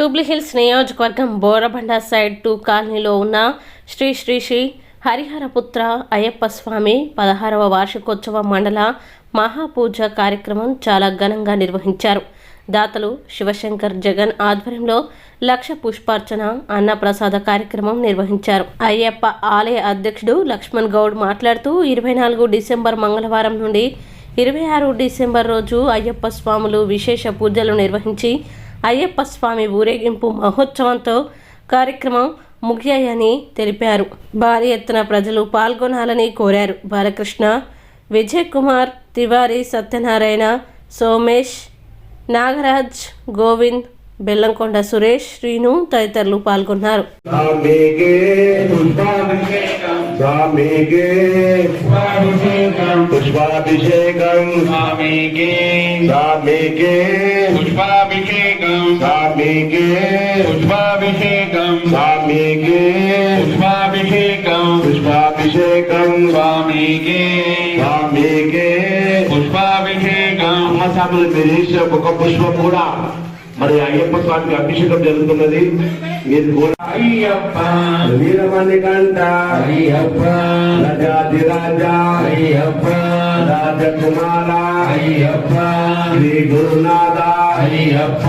జూబ్లీహిల్స్ నియోజకవర్గం బోరబండ సైడ్ 2 కాలనీలో ఉన్న శ్రీ శ్రీ శ్రీ హరిహరపుత్ర అయ్యప్ప స్వామి 16వ వార్షికోత్సవ మండల మహాపూజ కార్యక్రమం చాలా ఘనంగా నిర్వహించారు. దాతలు శివశంకర్ జగన్ ఆధ్వర్యంలో లక్ష పుష్పార్చన అన్నప్రసాద కార్యక్రమం నిర్వహించారు. అయ్యప్ప ఆలయ అధ్యక్షుడు లక్ష్మణ్ గౌడ్ మాట్లాడుతూ 24 డిసెంబర్ మంగళవారం నుండి 26 డిసెంబర్ రోజు అయ్యప్ప స్వాములు విశేష పూజలు నిర్వహించి అయ్యప్ప స్వామి ఊరేగింపు మహోత్సవంతో కార్యక్రమం ముగియాయని తెలిపారు. భారీ ఎత్తున ప్రజలు పాల్గొనాలని కోరారు. బాలకృష్ణ, విజయ్ కుమార్, తివారీ, సత్యనారాయణ, సోమేష్, నాగరాజ్, గోవింద్, బెల్లంకొండ సురేష్, శ్రీను తదితరులు పాల్గొన్నారు. ఒక పుష్పం కూడా మరి అయ్యప్ప స్వామికి అభిషేకం జరుగుతున్నది. అయ్యప్ప వీరమణి కంట అయ్యప్ప రాజాధిరాజ అయ్యప్ప రాజకుమార అయ్యప్ప శ్రీ గురునాథ అయ్యప్ప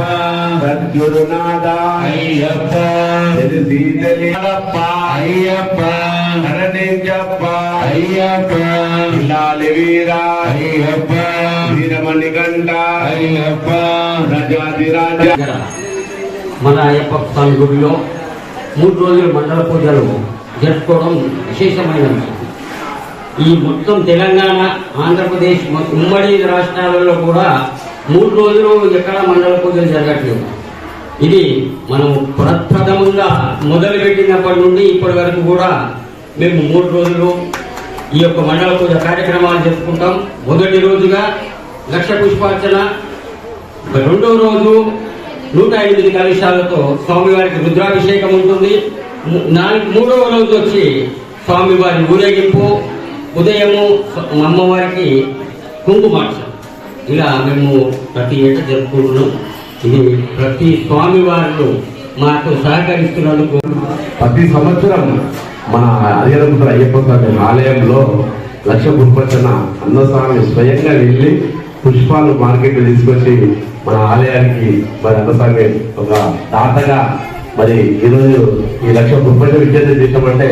సద్గురునాథ అయ్యప్ప తెలియప్ప అయ్యప్ప హరణించప్ప అయ్యప్ప లాలి వీర అయ్యప్ప వీరమణి కంట అయ్యప్ప రాజాధిరాజ. మన అయ్యప్ప స్వామి గుడిలో 3 రోజుల మండల పూజలు జరుపుకోవడం విశేషమైనది. ఈ మొత్తం తెలంగాణ, ఆంధ్రప్రదేశ్ ఉమ్మడి రాష్ట్రాలలో కూడా 3 రోజులు ఎక్కడ మండల పూజలు జరగట్లేదు. ఇది మనం ప్రప్రథమంగా మొదలుపెట్టినప్పటి నుండి ఇప్పటి వరకు కూడా మేము 3 రోజులు ఈ యొక్క మండల పూజ కార్యక్రమాలు జరుపుకుంటాం. మొదటి రోజుగా లక్ష పుష్పార్చన, రెండవ రోజు 108 కలశాలతో స్వామివారికి రుద్రాభిషేకం ఉంటుంది. మూడవ రోజు వచ్చి స్వామివారి ఊరేగింపు, ఉదయము అమ్మవారికి కుంకుమార్చన. ఇలా మేము ప్రతి ఏటా జరుపుకుంటున్నాం. ఇది ప్రతి స్వామివారు మాకు సహకరిస్తున్నందుకు ప్రతి సంవత్సరం మన హరిహరపుత్ర అయ్యప్ప స్వామి ఆలయంలో లక్ష పుష్పార్చన అన్నస్వామి స్వయంగా వెళ్ళి పుష్పాలు మార్కెట్ తీసుకొచ్చి మన ఆలయానికి మరి అన్నస్వామి ఒక దాతగా మరి ఈరోజు ఈ లక్ష పుష్పార్చన విద్యార్థి చేసామంటే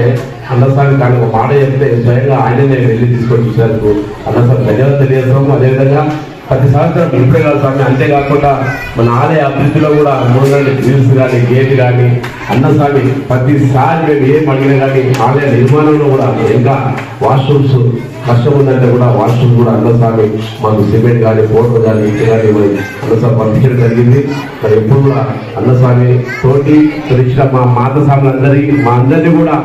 అన్నస్వామి కానీ ఒక మాట చెప్తే స్వయంగా ఆయననే వెళ్ళి తీసుకొని చూసినందుకు అన్నస్వామి ధన్యవాదాలు తెలియజేస్తాము. అదేవిధంగా ప్రతి సంవత్సరం ఇప్పుడే కాదు స్వామి, అంతేకాకుండా మన ఆలయ అభివృద్ధిలో కూడా 3 గ్రిల్స్ కానీ గేట్ కానీ అన్నస్వామి ప్రతిసారి మేము ఏం అడిగినా కానీ ఆలయ నిర్మాణంలో కూడా ఇంకా వాష్రూమ్స్ కష్టం ఉందంటే కూడా వాష్రూమ్ కూడా అన్నస్వామి మాకు సిమెంట్ కానీ బోర్డు కానీ ఇచ్చి కానీ మరి అన్నస్వామి పంపించడం జరిగింది. మరి ఎప్పుడు కూడా అన్నస్వామి తోటి తెలిసిన మా మాతస్వాములందరికీ మా అందరినీ కూడా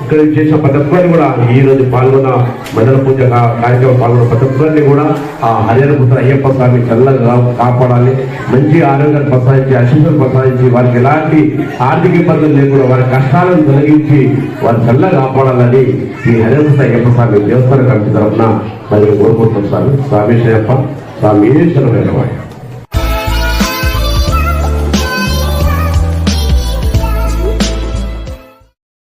ఇక్కడ చేసిన ప్రతి ఒక్కరిని కూడా ఈ రోజు పాల్గొన్న మండల పూజ కార్యక్రమం పాల్గొన్న ప్రతి ఒక్కరిని కూడా ఆ హరిహరపుత్ర అయ్యప్ప స్వామి చల్లగా కాపాడాలి, మంచి ఆరోగ్యాన్ని ప్రసాదించి ఆశీస్సులు ప్రసాదించి వారికి ఎలాంటి ఆర్థిక ఇబ్బందులు లేకుండా వారి కష్టాలను తొలగించి వారి చల్లగా కాపాడాలని ఈ హరిహరపుత్ర అయ్యప్ప స్వామి దేవస్థాన కమిటీ తరఫున మరి కోరుకుంటున్నాం. స్వామి స్వామి అయ్యప్ప స్వామి